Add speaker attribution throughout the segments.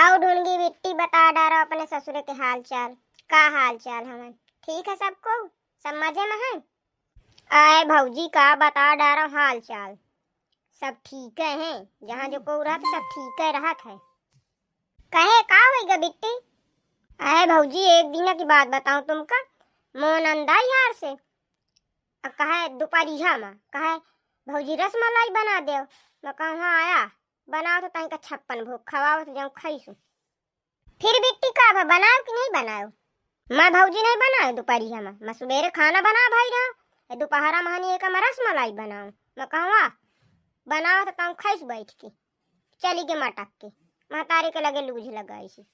Speaker 1: आओ ढूंढगी बिट्टी बता डारा अपने ससुर के हाल चाल। का हाल चाल हमें ठीक है सबको, सब मजे में है। आए भौजी का बता डारा हाल चाल, सब ठीक है। जहाँ जो को रहा सब ठीक है रहत है। कहे का होगा बिट्टी? आए भौजी एक दिन की बात बताऊं तुमका, मोन अंदा यार से कहे दोपहरिया में कहे भौजी रसमलाई बना दे। मैं कहूँ हाँ आया बनाओ तो तहीं का 56 भोग खवाओ तो जाऊँ खाईसु। फिर बिट्टी का बनाओ कि नहीं बनाओ? मैं भौजी नहीं बनाओ दोपहरिया में, मैं सुबेरे खाना बना भाई रहा दोपहरा महानी एक रसमलाई बनाओ। मैं कहूँ बनाओ तो तऊ खाईस बैठ के। चली के मटक के महतारी के लगे लूझ लगाई सी।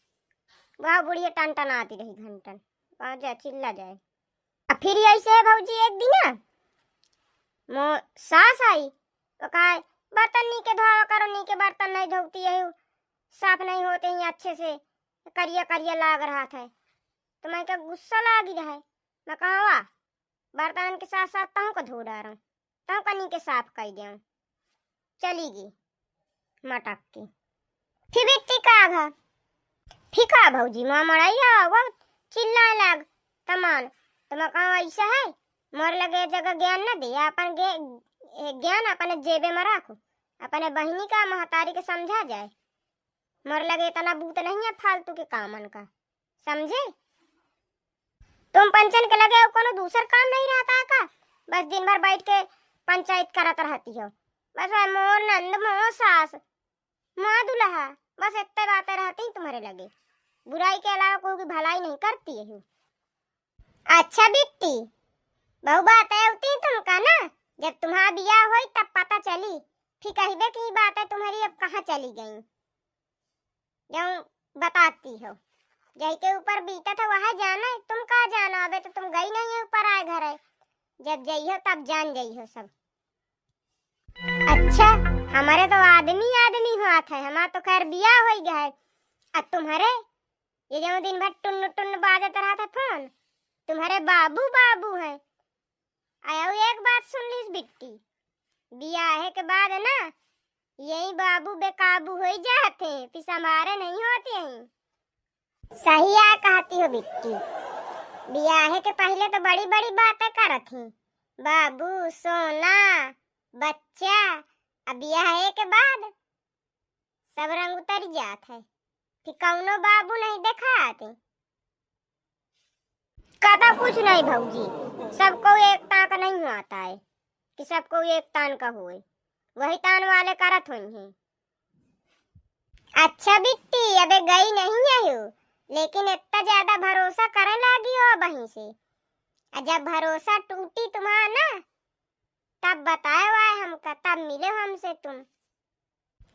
Speaker 1: वह बुढ़िया टन टन आती रही घंटन जा चिल्ला जाए। अब फिर ऐसे है भौजी एक दिन मो सास आई तो कहा बर्तन नी के धोआ करो, नी के बर्तन नहीं धोती है, साफ नहीं होते ही अच्छे से, करिया करिया लाग रहा था। तो मैं क्या गुस्सा लागी रहा है। मैं कहा वाह बर्तन के साथ साथ तहु को धो डारा तहु का नी के साफ कर दिया। चली गई मटक के। फिर बिट्टी का घा फिका भौजी माँ मड़ाइया वो चिल्लाए लाग तमान। तो मैं कहा ऐसा है मोर लगे जगह ज्ञान न दे, अपन ज्ञान अपने जेबे में रखो, अपने बहनी का महतारी के समझा जाए। मोर लगे इतना बूत नहीं है फालतू के कामन का, समझे? तुम पंचन के लगे हो कोनो दूसर काम नहीं रहता का? बस दिन भर बैठ के पंचायत करत रहती हो। बस मोर नंद मोर सास माँ दुल्हा बस इतने बातें रहती तुम्हारे लगे, बुराई के अलावा कोई भलाई नहीं करती है। अच्छा बिट्टी बहु बात है होती तुमका ना, जब तुम्हारा बियाह हुई तब पता चली। फिर कहिबे की बात है तुम्हारी अब कहाँ चली गई, जाऊं बताती हो। जय के ऊपर बीता था वहाँ जाना है, तुम कहाँ जाना? अबे तो तुम गई नहीं है ऊपर आए घर है, जब जई हो तब जान गई हो सब। अच्छा हमारे तो आदमी आदमी हुआ था, हमारा तो खैर बियाह हो गया है। अब तुम्हारे ये जो दिन भर टुन्न टुन्न बाजत रहा था फोन, तुम्हारे बाबू बाबू है। आया एक बात सुन लीस बिट्टी, बियाह के बाद ना यही बाबू बेकाबू हो जाते फिर संभारे नहीं होते हैं। सही आ कहती हो बिट्टी, बियाह के पहले तो बड़ी बड़ी बातें करत थी, बाबू सोना बच्चा। अब बियाह के बाद सब रंग उतर जात है, फिर कौनो बाबू नहीं देखा आते। कदा कुछ नहीं भौजी, सबको एक तान का नहीं आता है कि सबको एक तान का होए, वही तान वाले करत हुई हैं। अच्छा बिट्टी अबे गई नहीं है हो, लेकिन इतना ज्यादा भरोसा करे लगी हो वहीं से। जब भरोसा टूटी तुम्हारा ना तब बताए हुआ हमका, तब मिले हमसे तुम,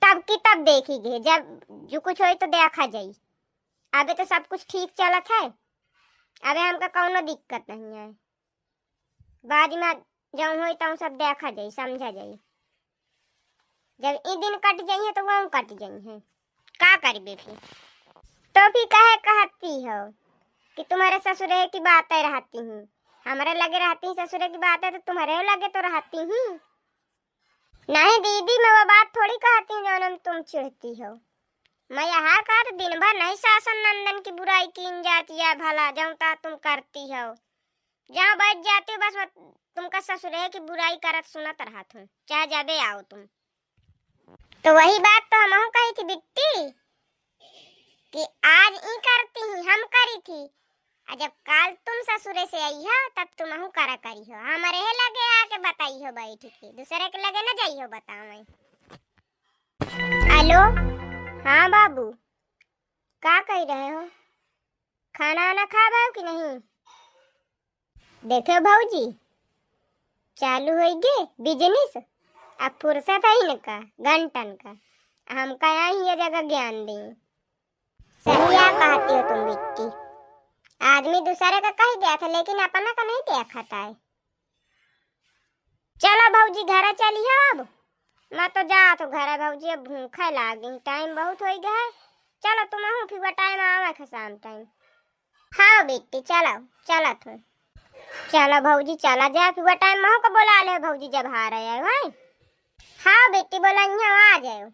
Speaker 1: तब की तब देखी जब जो कुछ हो तो देखा जाई। अबे तो सब कुछ ठीक चलत है, अबे हमका कौनो दिक्कत नहीं है। बाद में जब हो तब सब देखा जाई समझा जाई, जब ई दिन कट जाई है तो वह कट जाई है। का करिबे फिर? तो भी कहे कहती हो कि तुम्हारे ससुरे की बातें रहती हूँ, हमारे लगे रहती हैं ससुरे की बातें तो तुम्हारे लगे तो रहती हूँ। नहीं दीदी मैं वो बात थोड़ी कहती हूँ जो तुम चिढ़ती हो। मैं यहाँ कर दिन भर नहीं सासन नंदन की बुराई की जाती है, भला जमता तुम करती हो, जहाँ बैठ जाती हो बस तुमका ससुरे की बुराई करत सुनत रहत हूँ, चाहे जाबे आओ तुम। तो वही बात तो हम कही थी बिट्टी कि आज ई करती ही हम करी थी, जब काल तुम ससुरे से आई हो तब तुम करा करी हो, हमारे लगे आके बताई हो बैठ के, दूसरे के लगे न जाई हो बताओ। मैं हेलो हाँ बाबू क्या कह रहे हो? खाना वाना खा भाव कि नहीं? देखो भाऊजी चालू हो गए बिजनेस, अब फुर्सत है इनका घंटन का, हमका यहाँ ये जगह ज्ञान दें। सही आ कहती हो तुम बिट्टी, आदमी दूसरे का कह दिया था लेकिन अपना का नहीं देखा था। चलो भाऊजी घर चली हो, अब मैं तो जा तो घर भाऊजी, अब भूखा लागी, टाइम बहुत हो गया है। चलो तुम हूँ फिर टाइम आवे शाम टाइम। हाँ बेटी चलो चला तो चलो भाऊजी चला जाए फिर टाइम महू को बोला ले भाऊजी जब आ रहे हैं। हाँ बेटी बोला यहाँ आ जाओ।